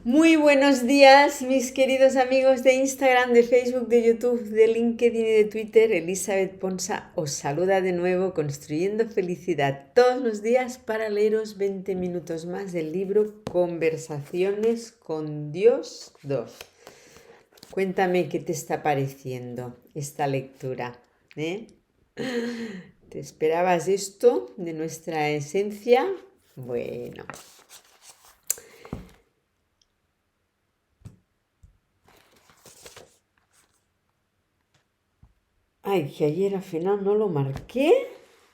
Muy buenos días, mis queridos amigos de Instagram, de Facebook, de YouTube, de LinkedIn y de Twitter. Elizabeth Ponsa os saluda de nuevo, construyendo felicidad todos los días para leeros 20 minutos más del libro Conversaciones con Dios 2. Cuéntame qué te está pareciendo esta lectura, ¿eh? ¿Te esperabas esto de nuestra esencia? Bueno. Ay, que ayer al final no lo marqué.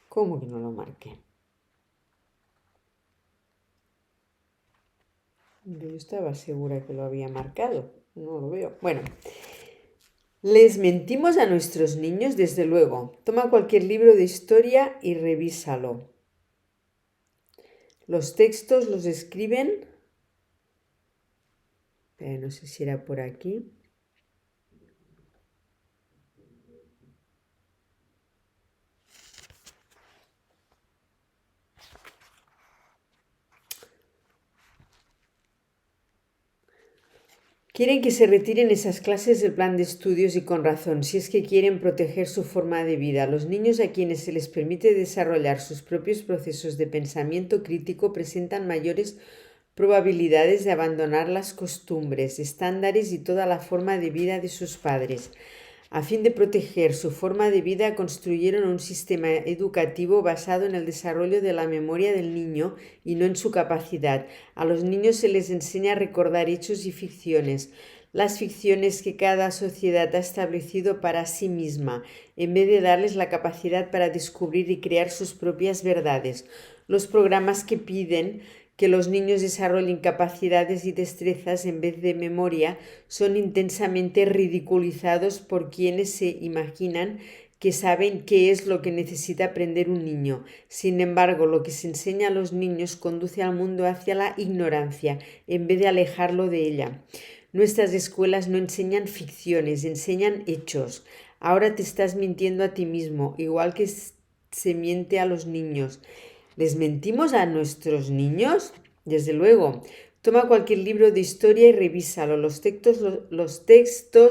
¿Cómo que no lo marqué? Yo estaba segura que lo había marcado. No lo veo. Bueno, les mentimos a nuestros niños, desde luego. Toma cualquier libro de historia y revísalo. Los textos los escriben. No sé si era por aquí. Quieren que se retiren esas clases del plan de estudios y con razón, si es que quieren proteger su forma de vida. Los niños a quienes se les permite desarrollar sus propios procesos de pensamiento crítico presentan mayores probabilidades de abandonar las costumbres, estándares y toda la forma de vida de sus padres. A fin de proteger su forma de vida, construyeron un sistema educativo basado en el desarrollo de la memoria del niño y no en su capacidad. A los niños se les enseña a recordar hechos y ficciones, las ficciones que cada sociedad ha establecido para sí misma, en vez de darles la capacidad para descubrir y crear sus propias verdades. Los programas que piden que los niños desarrollen capacidades y destrezas en vez de memoria son intensamente ridiculizados por quienes se imaginan que saben qué es lo que necesita aprender un niño. Sin embargo, lo que se enseña a los niños conduce al mundo hacia la ignorancia, en vez de alejarlo de ella. Nuestras escuelas no enseñan ficciones, enseñan hechos. Ahora te estás mintiendo a ti mismo, igual que se miente a los niños. ¿Les mentimos a nuestros niños? Desde luego. Toma cualquier libro de historia y revísalo. Los textos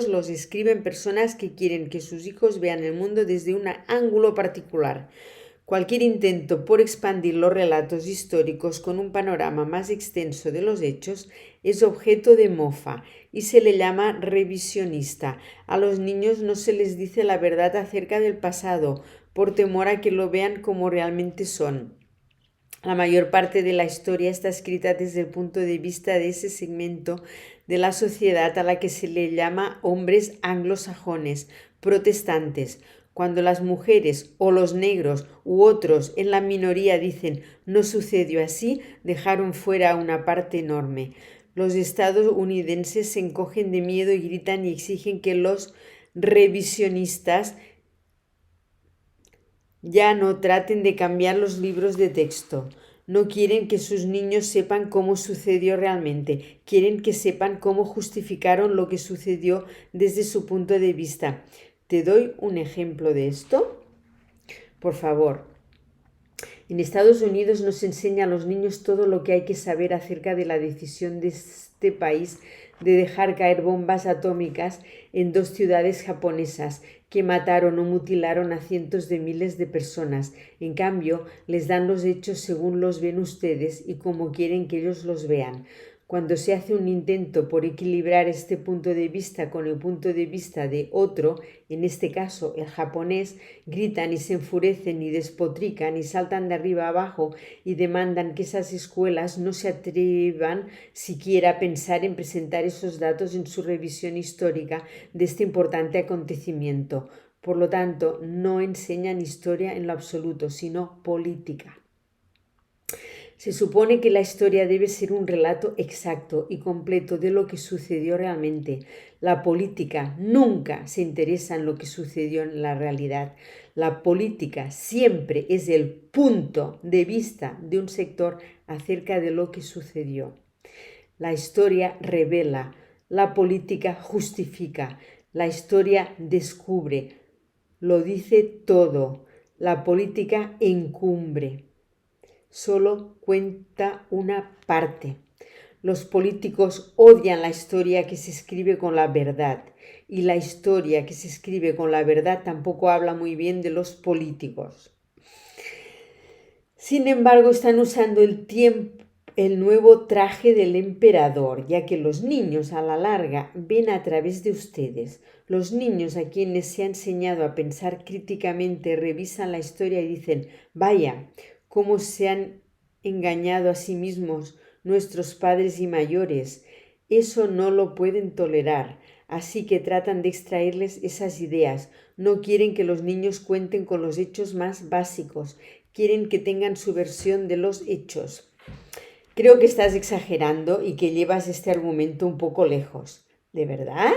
los escriben personas que quieren que sus hijos vean el mundo desde un ángulo particular. Cualquier intento por expandir los relatos históricos con un panorama más extenso de los hechos es objeto de mofa y se le llama revisionista. A los niños no se les dice la verdad acerca del pasado por temor a que lo vean como realmente son. La mayor parte de la historia está escrita desde el punto de vista de ese segmento de la sociedad a la que se le llama hombres anglosajones, protestantes. Cuando las mujeres o los negros u otros en la minoría dicen no sucedió así, dejaron fuera una parte enorme. Los estadounidenses se encogen de miedo y gritan y exigen que los revisionistas ya no traten de cambiar los libros de texto. No quieren que sus niños sepan cómo sucedió realmente. Quieren que sepan cómo justificaron lo que sucedió desde su punto de vista. ¿Te doy un ejemplo de esto? Por favor. En Estados Unidos nos enseña a los niños todo lo que hay que saber acerca de la decisión de este país de dejar caer bombas atómicas en dos ciudades japonesas que mataron o mutilaron a cientos de miles de personas. En cambio, les dan los hechos según los ven ustedes y como quieren que ellos los vean. Cuando se hace un intento por equilibrar este punto de vista con el punto de vista de otro, en este caso el japonés, gritan y se enfurecen y despotrican y saltan de arriba a abajo y demandan que esas escuelas no se atrevan siquiera a pensar en presentar esos datos en su revisión histórica de este importante acontecimiento. Por lo tanto, no enseñan historia en lo absoluto, sino política. Se supone que la historia debe ser un relato exacto y completo de lo que sucedió realmente. La política nunca se interesa en lo que sucedió en la realidad. La política siempre es el punto de vista de un sector acerca de lo que sucedió. La historia revela, la política justifica, la historia descubre, lo dice todo, la política encumbre. Solo cuenta una parte. Los políticos odian la historia que se escribe con la verdad. Y la historia que se escribe con la verdad tampoco habla muy bien de los políticos. Sin embargo, están usando el nuevo traje del emperador, ya que los niños a la larga ven a través de ustedes. Los niños a quienes se ha enseñado a pensar críticamente revisan la historia y dicen, vaya, cómo se han engañado a sí mismos nuestros padres y mayores. Eso no lo pueden tolerar, así que tratan de extraerles esas ideas. No quieren que los niños cuenten con los hechos más básicos. Quieren que tengan su versión de los hechos. Creo que estás exagerando y que llevas este argumento un poco lejos. ¿De verdad?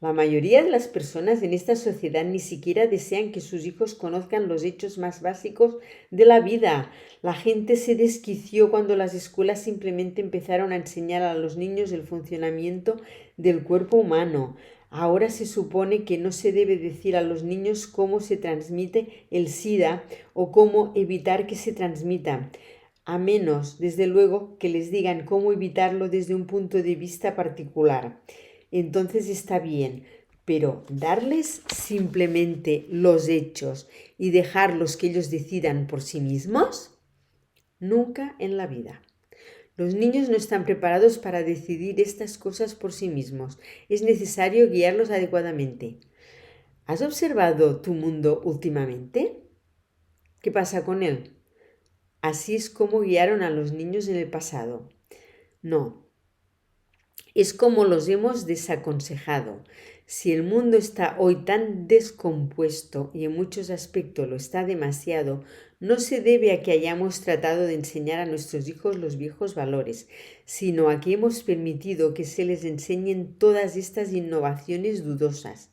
La mayoría de las personas en esta sociedad ni siquiera desean que sus hijos conozcan los hechos más básicos de la vida. La gente se desquició cuando las escuelas simplemente empezaron a enseñar a los niños el funcionamiento del cuerpo humano. Ahora se supone que no se debe decir a los niños cómo se transmite el SIDA o cómo evitar que se transmita, a menos, desde luego, que les digan cómo evitarlo desde un punto de vista particular. Entonces está bien, pero darles simplemente los hechos y dejarlos que ellos decidan por sí mismos, nunca en la vida. Los niños no están preparados para decidir estas cosas por sí mismos. Es necesario guiarlos adecuadamente. ¿Has observado tu mundo últimamente? ¿Qué pasa con él? Así es como guiaron a los niños en el pasado. No, es como los hemos desaconsejado. Si el mundo está hoy tan descompuesto y en muchos aspectos lo está demasiado, no se debe a que hayamos tratado de enseñar a nuestros hijos los viejos valores, sino a que hemos permitido que se les enseñen todas estas innovaciones dudosas.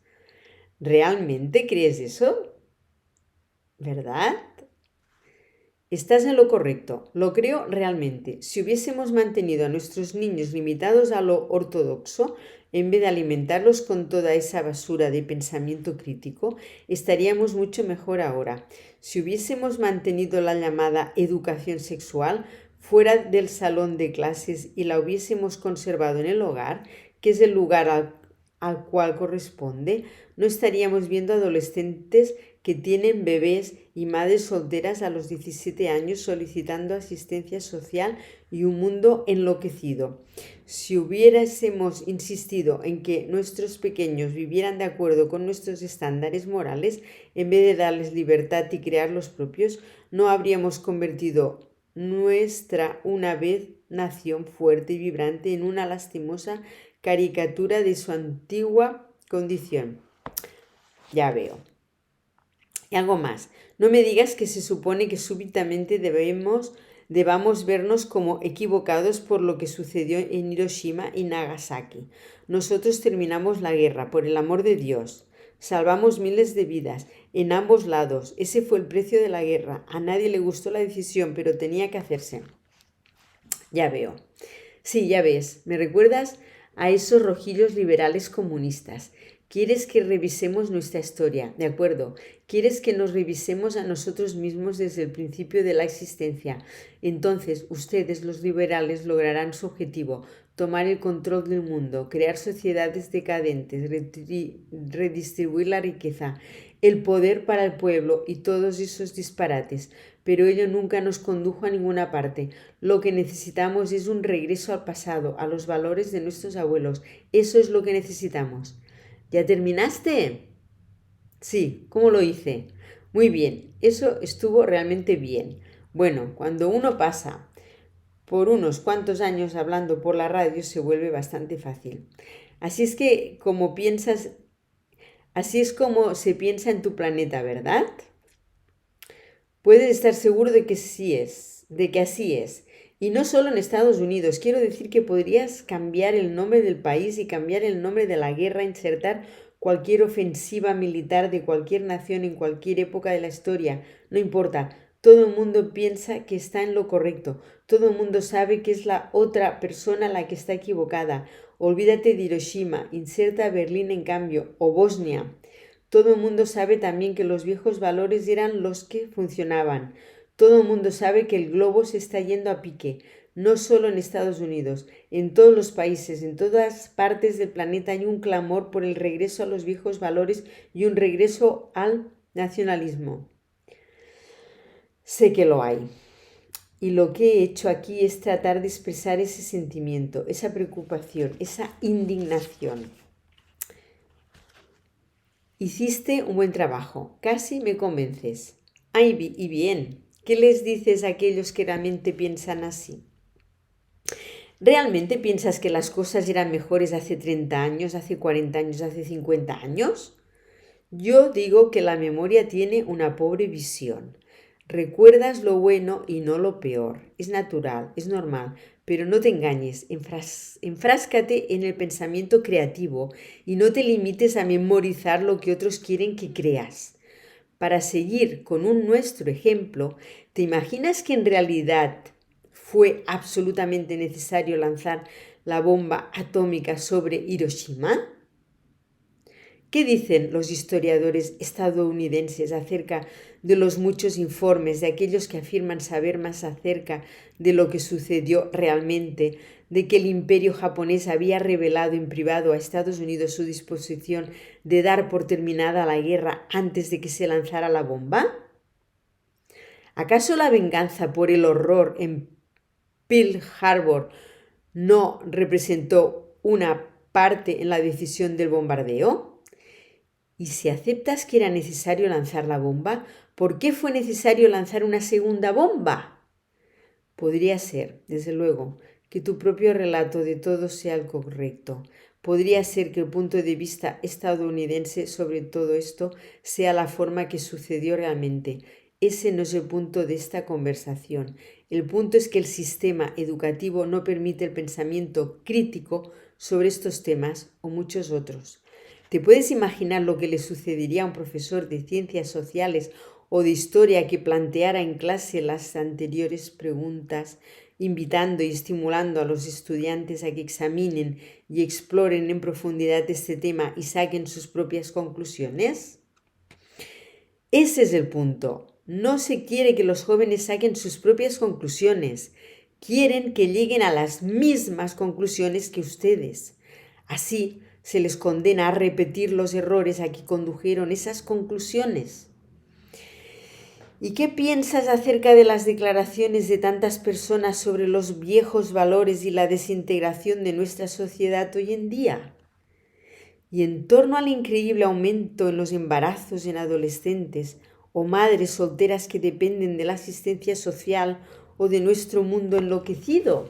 ¿Realmente crees eso? ¿Verdad? Estás en lo correcto, lo creo realmente. Si hubiésemos mantenido a nuestros niños limitados a lo ortodoxo, en vez de alimentarlos con toda esa basura de pensamiento crítico, estaríamos mucho mejor ahora. Si hubiésemos mantenido la llamada educación sexual fuera del salón de clases y la hubiésemos conservado en el hogar, que es el lugar al cual corresponde, no estaríamos viendo adolescentes que tienen bebés y madres solteras a los 17 años solicitando asistencia social y un mundo enloquecido. Si hubiésemos insistido en que nuestros pequeños vivieran de acuerdo con nuestros estándares morales, en vez de darles libertad y crear los propios, no habríamos convertido nuestra una vez nación fuerte y vibrante en una lastimosa caricatura de su antigua condición. Ya veo. Y algo más. No me digas que se supone que súbitamente debamos vernos como equivocados por lo que sucedió en Hiroshima y Nagasaki. Nosotros terminamos la guerra, por el amor de Dios. Salvamos miles de vidas, en ambos lados. Ese fue el precio de la guerra. A nadie le gustó la decisión, pero tenía que hacerse. Ya veo. Sí, ya ves. ¿Me recuerdas a esos rojillos liberales comunistas? Quieres que revisemos nuestra historia, ¿de acuerdo? Quieres que nos revisemos a nosotros mismos desde el principio de la existencia. Entonces, ustedes, los liberales, lograrán su objetivo, tomar el control del mundo, crear sociedades decadentes, redistribuir la riqueza, el poder para el pueblo y todos esos disparates. Pero ello nunca nos condujo a ninguna parte. Lo que necesitamos es un regreso al pasado, a los valores de nuestros abuelos. Eso es lo que necesitamos. ¿Ya terminaste? Sí, ¿cómo lo hice? Muy bien, eso estuvo realmente bien. Bueno, cuando uno pasa por unos cuantos años hablando por la radio se vuelve bastante fácil. Así es que así es como se piensa en tu planeta, ¿verdad? Puedes estar seguro de que así es. Y no solo en Estados Unidos. Quiero decir que podrías cambiar el nombre del país y cambiar el nombre de la guerra, insertar cualquier ofensiva militar de cualquier nación en cualquier época de la historia. No importa. Todo el mundo piensa que está en lo correcto. Todo el mundo sabe que es la otra persona la que está equivocada. Olvídate de Hiroshima. Inserta Berlín en cambio. O Bosnia. Todo el mundo sabe también que los viejos valores eran los que funcionaban. Todo el mundo sabe que el globo se está yendo a pique. no solo en Estados Unidos, en todos los países, en todas partes del planeta hay un clamor por el regreso a los viejos valores y un regreso al nacionalismo. Sé que lo hay. Y lo que he hecho aquí es tratar de expresar ese sentimiento, esa preocupación, esa indignación. Hiciste un buen trabajo, casi me convences. Ay, y bien, ¿qué les dices a aquellos que realmente piensan así? ¿Realmente piensas que las cosas eran mejores hace 30 años, hace 40 años, hace 50 años? Yo digo que la memoria tiene una pobre visión. Recuerdas lo bueno y no lo peor. Es natural, es normal, pero no te engañes, enfráscate en el pensamiento creativo y no te limites a memorizar lo que otros quieren que creas. Para seguir con nuestro ejemplo, ¿te imaginas que en realidad fue absolutamente necesario lanzar la bomba atómica sobre Hiroshima? ¿Qué dicen los historiadores estadounidenses acerca de los muchos informes de aquellos que afirman saber más acerca de lo que sucedió realmente, de que el imperio japonés había revelado en privado a Estados Unidos su disposición de dar por terminada la guerra antes de que se lanzara la bomba? ¿Acaso la venganza por el horror en Pearl Harbor no representó una parte en la decisión del bombardeo? Y si aceptas que era necesario lanzar la bomba, ¿por qué fue necesario lanzar una segunda bomba? Podría ser, desde luego, que tu propio relato de todo sea el correcto. Podría ser que el punto de vista estadounidense sobre todo esto sea la forma que sucedió realmente. Ese no es el punto de esta conversación. El punto es que el sistema educativo no permite el pensamiento crítico sobre estos temas o muchos otros. ¿Te puedes imaginar lo que le sucedería a un profesor de ciencias sociales o de historia que planteara en clase las anteriores preguntas, invitando y estimulando a los estudiantes a que examinen y exploren en profundidad este tema y saquen sus propias conclusiones? Ese es el punto. No se quiere que los jóvenes saquen sus propias conclusiones. Quieren que lleguen a las mismas conclusiones que ustedes. Así se les condena a repetir los errores a que condujeron esas conclusiones. ¿Y qué piensas acerca de las declaraciones de tantas personas sobre los viejos valores y la desintegración de nuestra sociedad hoy en día? Y en torno al increíble aumento en los embarazos en adolescentes o madres solteras que dependen de la asistencia social o de nuestro mundo enloquecido.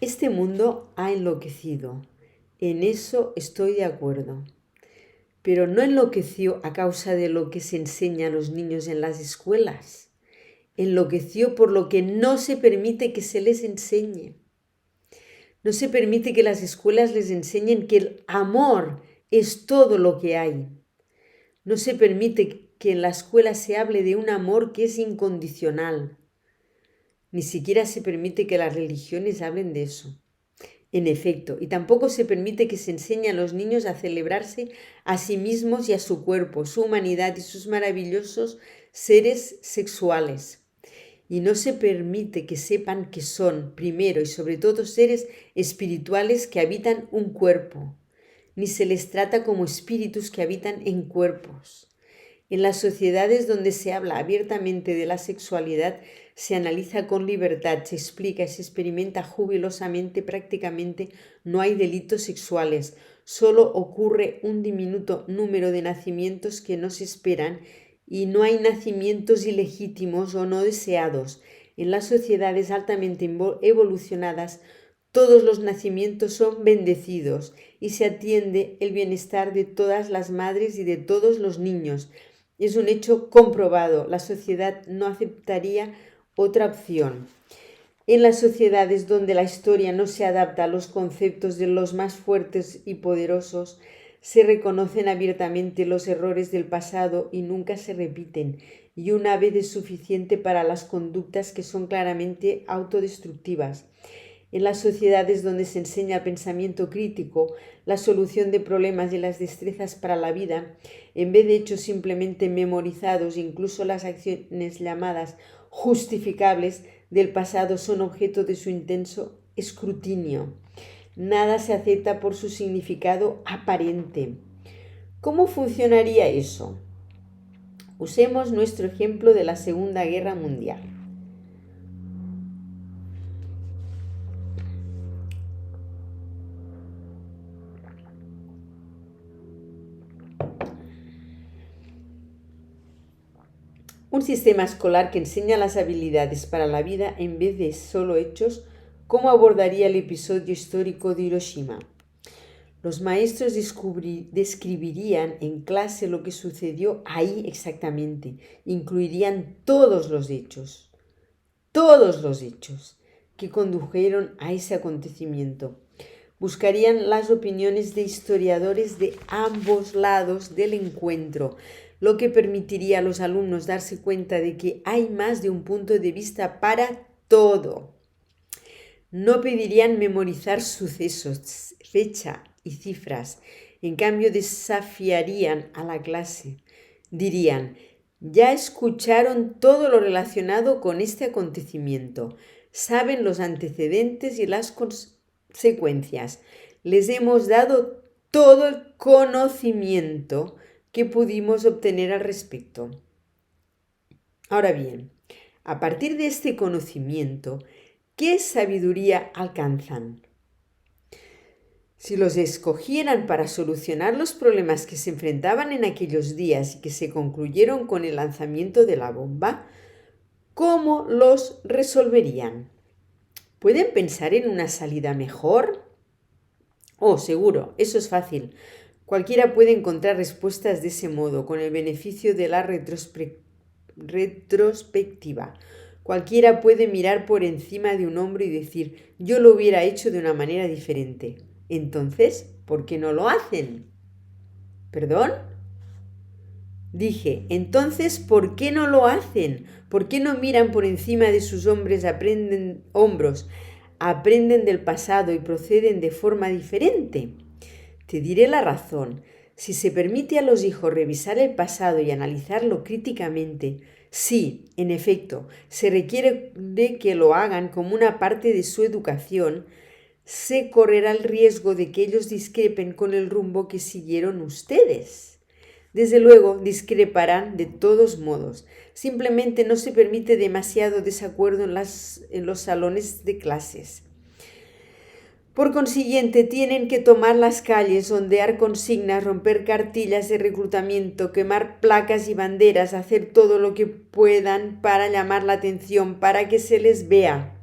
Este mundo ha enloquecido. En eso estoy de acuerdo. Pero no enloqueció a causa de lo que se enseña a los niños en las escuelas. Enloqueció por lo que no se permite que se les enseñe. No se permite que las escuelas les enseñen que el amor es todo lo que hay. No se permite que en la escuela se hable de un amor que es incondicional. Ni siquiera se permite que las religiones hablen de eso. En efecto, y tampoco se permite que se enseñe a los niños a celebrarse a sí mismos y a su cuerpo, su humanidad y sus maravillosos seres sexuales. Y no se permite que sepan que son, primero y sobre todo, seres espirituales que habitan un cuerpo, ni se les trata como espíritus que habitan en cuerpos. En las sociedades donde se habla abiertamente de la sexualidad, se analiza con libertad, se explica y se experimenta jubilosamente, prácticamente no hay delitos sexuales, solo ocurre un diminuto número de nacimientos que no se esperan y no hay nacimientos ilegítimos o no deseados. En las sociedades altamente evolucionadas, todos los nacimientos son bendecidos y se atiende el bienestar de todas las madres y de todos los niños. Es un hecho comprobado. La sociedad no aceptaría otra opción. En las sociedades donde la historia no se adapta a los conceptos de los más fuertes y poderosos, se reconocen abiertamente los errores del pasado y nunca se repiten, y una vez es suficiente para las conductas que son claramente autodestructivas. En las sociedades donde se enseña el pensamiento crítico, la solución de problemas y las destrezas para la vida, en vez de hechos simplemente memorizados, incluso las acciones llamadas justificables del pasado son objeto de su intenso escrutinio. Nada se acepta por su significado aparente. ¿Cómo funcionaría eso? Usemos nuestro ejemplo de la Segunda Guerra Mundial. Un sistema escolar que enseña las habilidades para la vida en vez de solo hechos, ¿cómo abordaría el episodio histórico de Hiroshima? Los maestros describirían en clase lo que sucedió ahí exactamente. Incluirían todos los hechos que condujeron a ese acontecimiento. Buscarían las opiniones de historiadores de ambos lados del encuentro, lo que permitiría a los alumnos darse cuenta de que hay más de un punto de vista para todo. No pedirían memorizar sucesos, fecha y cifras. En cambio, desafiarían a la clase. Dirían: ya escucharon todo lo relacionado con este acontecimiento. Saben los antecedentes y las consecuencias. Les hemos dado todo el conocimiento que pudimos obtener al respecto. Ahora bien, a partir de este conocimiento, ¿qué sabiduría alcanzan? Si los escogieran para solucionar los problemas que se enfrentaban en aquellos días y que se concluyeron con el lanzamiento de la bomba, ¿cómo los resolverían? ¿Pueden pensar en una salida mejor? Oh, seguro, eso es fácil. Cualquiera puede encontrar respuestas de ese modo, con el beneficio de la retrospectiva. Cualquiera puede mirar por encima de un hombro y decir: yo lo hubiera hecho de una manera diferente. Entonces, ¿por qué no lo hacen? ¿Perdón? Dije, entonces, ¿por qué no lo hacen? ¿Por qué no miran por encima de sus hombros, aprenden del pasado y proceden de forma diferente? Te diré la razón. Si se permite a los hijos revisar el pasado y analizarlo críticamente, sí, en efecto, se requiere de que lo hagan como una parte de su educación, se correrá el riesgo de que ellos discrepen con el rumbo que siguieron ustedes. Desde luego, discreparán de todos modos. Simplemente no se permite demasiado desacuerdo en los salones de clases. Por consiguiente, tienen que tomar las calles, ondear consignas, romper cartillas de reclutamiento, quemar placas y banderas, hacer todo lo que puedan para llamar la atención, para que se les vea.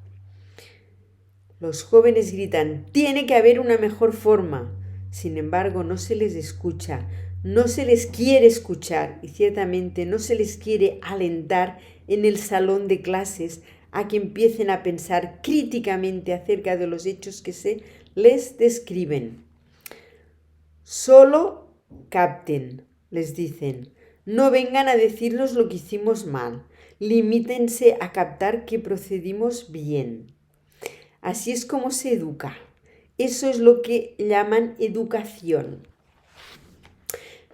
Los jóvenes gritan: tiene que haber una mejor forma. Sin embargo, no se les escucha, no se les quiere escuchar y ciertamente no se les quiere alentar en el salón de clases a que empiecen a pensar críticamente acerca de los hechos que se les describen. Solo capten, les dicen. No vengan a decirnos lo que hicimos mal. Limítense a captar que procedimos bien. Así es como se educa. Eso es lo que llaman educación.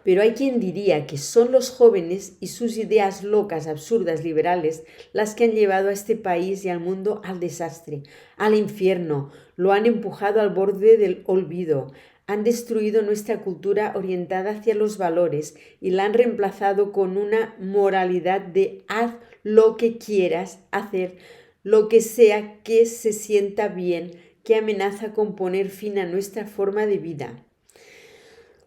Pero hay quien diría que son los jóvenes y sus ideas locas, absurdas, liberales, las que han llevado a este país y al mundo al desastre, al infierno, lo han empujado al borde del olvido, han destruido nuestra cultura orientada hacia los valores y la han reemplazado con una moralidad de haz lo que quieras hacer, lo que sea que se sienta bien, que amenaza con poner fin a nuestra forma de vida.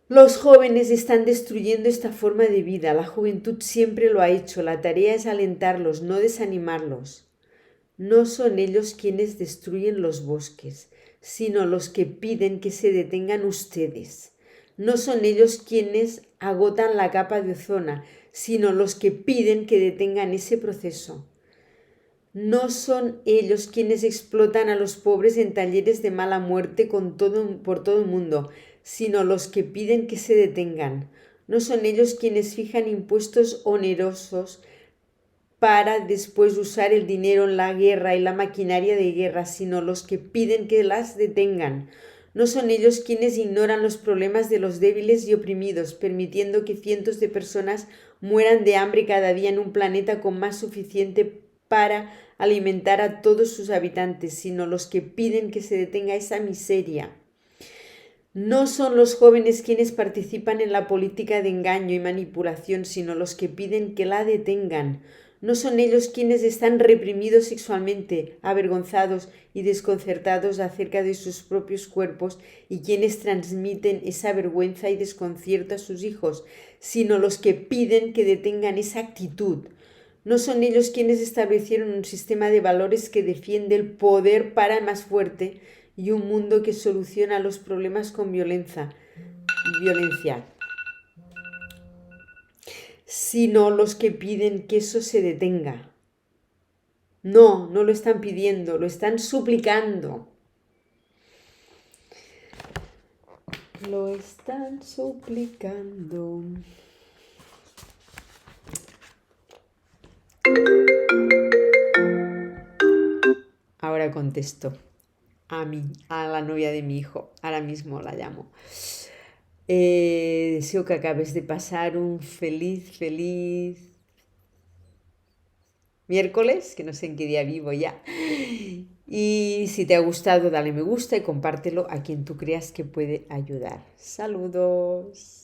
Los jóvenes están destruyendo esta forma de vida. La juventud siempre lo ha hecho. La tarea es alentarlos, no desanimarlos. No son ellos quienes destruyen los bosques, sino los que piden que se detengan ustedes. No son ellos quienes agotan la capa de ozono, sino los que piden que detengan ese proceso. No son ellos quienes explotan a los pobres en talleres de mala muerte por todo el mundo, sino los que piden que se detengan. No son ellos quienes fijan impuestos onerosos para después usar el dinero en la guerra y la maquinaria de guerra, sino los que piden que las detengan. No son ellos quienes ignoran los problemas de los débiles y oprimidos, permitiendo que cientos de personas mueran de hambre cada día en un planeta con más suficiente para alimentar a todos sus habitantes, sino los que piden que se detenga esa miseria. No son los jóvenes quienes participan en la política de engaño y manipulación, sino los que piden que la detengan. No son ellos quienes están reprimidos sexualmente, avergonzados y desconcertados acerca de sus propios cuerpos y quienes transmiten esa vergüenza y desconcierto a sus hijos, sino los que piden que detengan esa actitud. No son ellos quienes establecieron un sistema de valores que defiende el poder para el más fuerte y un mundo que soluciona los problemas con violencia, sino los que piden que eso se detenga. No lo están pidiendo, lo están suplicando. Lo están suplicando. Ahora contesto a la novia de mi hijo. Ahora mismo la llamo. Deseo que acabes de pasar un feliz miércoles, que no sé en qué día vivo ya. Y si te ha gustado, dale me gusta y compártelo a quien tú creas que puede ayudar. Saludos.